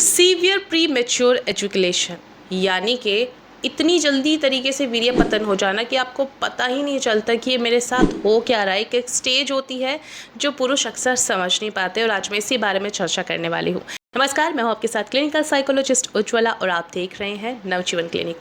Severe pre mature education यानी कि इतनी जल्दी तरीके से वीर्य पतन हो जाना कि आपको पता ही नहीं चलता कि ये मेरे साथ हो क्या रहा है। एक स्टेज होती है जो पुरुष अक्सर समझ नहीं पाते और आज मैं इसी बारे में चर्चा करने वाली हूँ। नमस्कार, मैं हूँ आपके साथ क्लिनिकल साइकोलॉजिस्ट उज्ज्वला और आप देख रहे हैं Navjeevan clinic.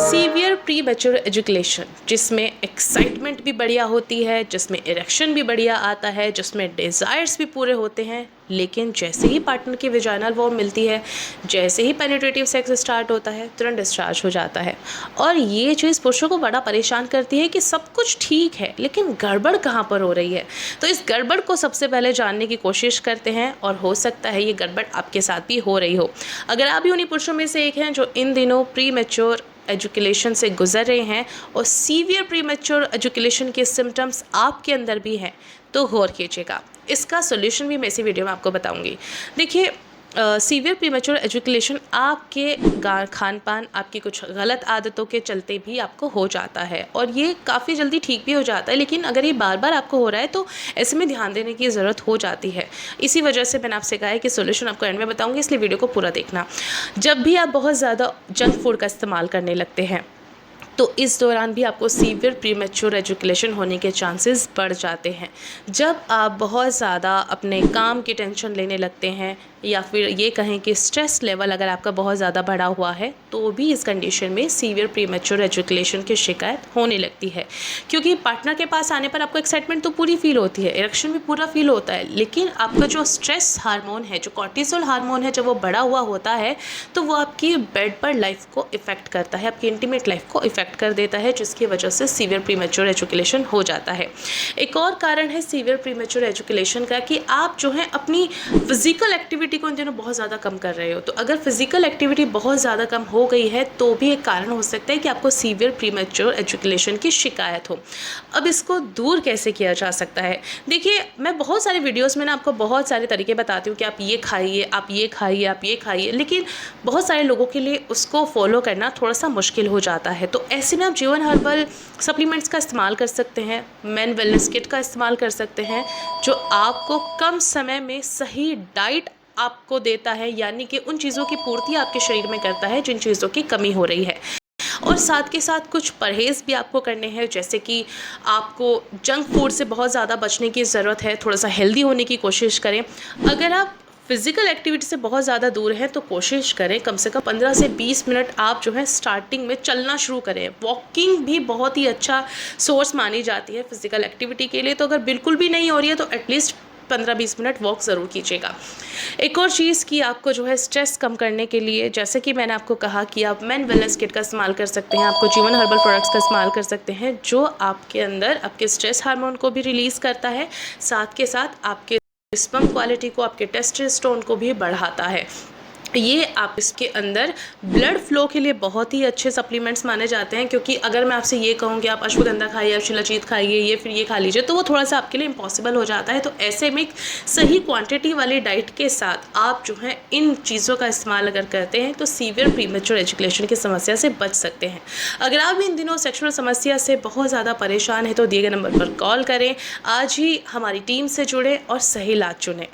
Severe premature education, जिसमें एक्साइटमेंट भी बढ़िया होती है, जिसमें इरेक्शन भी बढ़िया आता है, जिसमें डिज़ायर्स भी पूरे होते हैं, लेकिन जैसे ही पार्टनर की वेजाइनल वॉर्म मिलती है, जैसे ही पेनिट्रेटिव सेक्स स्टार्ट होता है, तुरंत डिस्चार्ज हो जाता है। और ये चीज़ पुरुषों को बड़ा परेशान करती है कि सब कुछ ठीक है लेकिन गड़बड़ कहाँ पर हो रही है। तो इस गड़बड़ को सबसे पहले जानने की कोशिश करते हैं और हो सकता है ये गड़बड़ आपके साथ भी हो रही हो। अगर आप भी उन्हीं पुरुषों में से एक हैं जो इन दिनों प्री मैच्योर एजुकेशन से गुजर रहे हैं और सीवियर प्रीमेच्योर एजुकेशन के सिम्टम्स आपके अंदर भी हैं, तो गौर कीजिएगा। इसका सोल्यूशन भी मैं इसी वीडियो में आपको बताऊंगी। देखिए, सीवियर प्रीमेच्योर एजुकेशन आपके खान पान, आपकी कुछ गलत आदतों के चलते भी आपको हो जाता है और ये काफ़ी जल्दी ठीक भी हो जाता है, लेकिन अगर ये बार बार आपको हो रहा है तो ऐसे में ध्यान देने की ज़रूरत हो जाती है। इसी वजह से मैंने आपसे कहा है कि सोल्यूशन आपको एंड में बताऊंगी, इसलिए वीडियो को पूरा देखना। जब भी आप बहुत ज़्यादा जंक फूड का इस्तेमाल करने लगते हैं तो इस दौरान भी आपको सीवियर प्रीमेच्योर एजुकेशन होने के चांसेस बढ़ जाते हैं। जब आप बहुत ज़्यादा अपने काम की टेंशन लेने लगते हैं या फिर ये कहें कि स्ट्रेस लेवल अगर आपका बहुत ज़्यादा बढ़ा हुआ है, तो भी इस कंडीशन में सीवियर प्रीमेच्योर एजुकेशन की शिकायत होने लगती है। क्योंकि पार्टनर के पास आने पर आपको एक्साइटमेंट तो पूरी फील होती है, इरेक्शन भी पूरा फील होता है, लेकिन आपका जो स्ट्रेस हार्मोन है, जो कॉर्टिसोल हार्मोन है, जब वो बढ़ा हुआ होता है तो वो आपकी बेड पर लाइफ को इफ़ेक्ट करता है, आपकी इंटीमेट लाइफ को इफ़ेक्ट कर देता है, जिसकी वजह से सीवियर प्रीमेच्योर एजुकेशन हो जाता है। एक और कारण है सीवियर प्रीमेच्योर एजुकेशन का कि आप जो है अपनी फिजिकल एक्टिविटी को इन दिनों बहुत ज़्यादा कम कर रहे हो। तो अगर फिजिकल एक्टिविटी बहुत ज़्यादा कम हो गई है तो भी एक कारण हो सकता है कि आपको सीवियर प्रीमेच्योर एजुकेशन की शिकायत हो। अब इसको दूर कैसे किया जा सकता है? देखिए, मैं बहुत सारे वीडियोस में ना आपको बहुत सारे तरीके बताती हूँ कि आप ये खाइए, आप ये खाइए, आप ये खाइए, लेकिन बहुत सारे लोगों के लिए उसको फॉलो करना थोड़ा सा मुश्किल हो जाता है। तो ऐसे में आप जीवन हर्बल सप्लीमेंट्स का इस्तेमाल कर सकते हैं, मेन वेलनेस किट का इस्तेमाल कर सकते हैं, जो आपको कम समय में सही डाइट आपको देता है, यानी कि उन चीज़ों की पूर्ति आपके शरीर में करता है जिन चीज़ों की कमी हो रही है। और साथ के साथ कुछ परहेज़ भी आपको करने हैं, जैसे कि आपको जंक फूड से बहुत ज़्यादा बचने की ज़रूरत है, थोड़ा सा हेल्दी होने की कोशिश करें। अगर आप फिज़िकल एक्टिविटी से बहुत ज़्यादा दूर हैं तो कोशिश करें कम से कम 15 से 20 मिनट आप जो है स्टार्टिंग में चलना शुरू करें। वॉकिंग भी बहुत ही अच्छा सोर्स मानी जाती है फिज़िकल एक्टिविटी के लिए, तो अगर बिल्कुल भी नहीं हो रही है तो एटलीस्ट 15-20 मिनट वॉक ज़रूर कीजिएगा। एक और चीज़ कि आपको जो है स्ट्रेस कम करने के लिए, जैसे कि मैंने आपको कहा कि आप मेन वेलनेस किट का इस्तेमाल कर सकते हैं, आपको जीवन हर्बल प्रोडक्ट्स का इस्तेमाल कर सकते हैं, जो आपके अंदर आपके स्ट्रेस हार्मोन को भी रिलीज़ करता है, साथ के साथ आपके स्पर्म क्वालिटी को, आपके टेस्टोस्टेरोन को भी बढ़ाता है। ये आप इसके अंदर ब्लड फ्लो के लिए बहुत ही अच्छे सप्लीमेंट्स माने जाते हैं, क्योंकि अगर मैं आपसे ये कहूँ कि आप अश्वगंधा खाइए, आप शिलाजीत खाइए, ये फिर ये खा लीजिए, तो वो थोड़ा सा आपके लिए इम्पॉसिबल हो जाता है। तो ऐसे में सही क्वांटिटी वाली डाइट के साथ आप जो है इन चीज़ों का इस्तेमाल अगर करते हैं तो सीवियर प्रीमेच्योर एजुकेशन की समस्या से बच सकते हैं। अगर आप इन दिनों सेक्सुअल समस्या से बहुत ज़्यादा परेशान हैं तो दिए गए नंबर पर कॉल करें, आज ही हमारी टीम से जुड़ें और सही इलाज चुनें।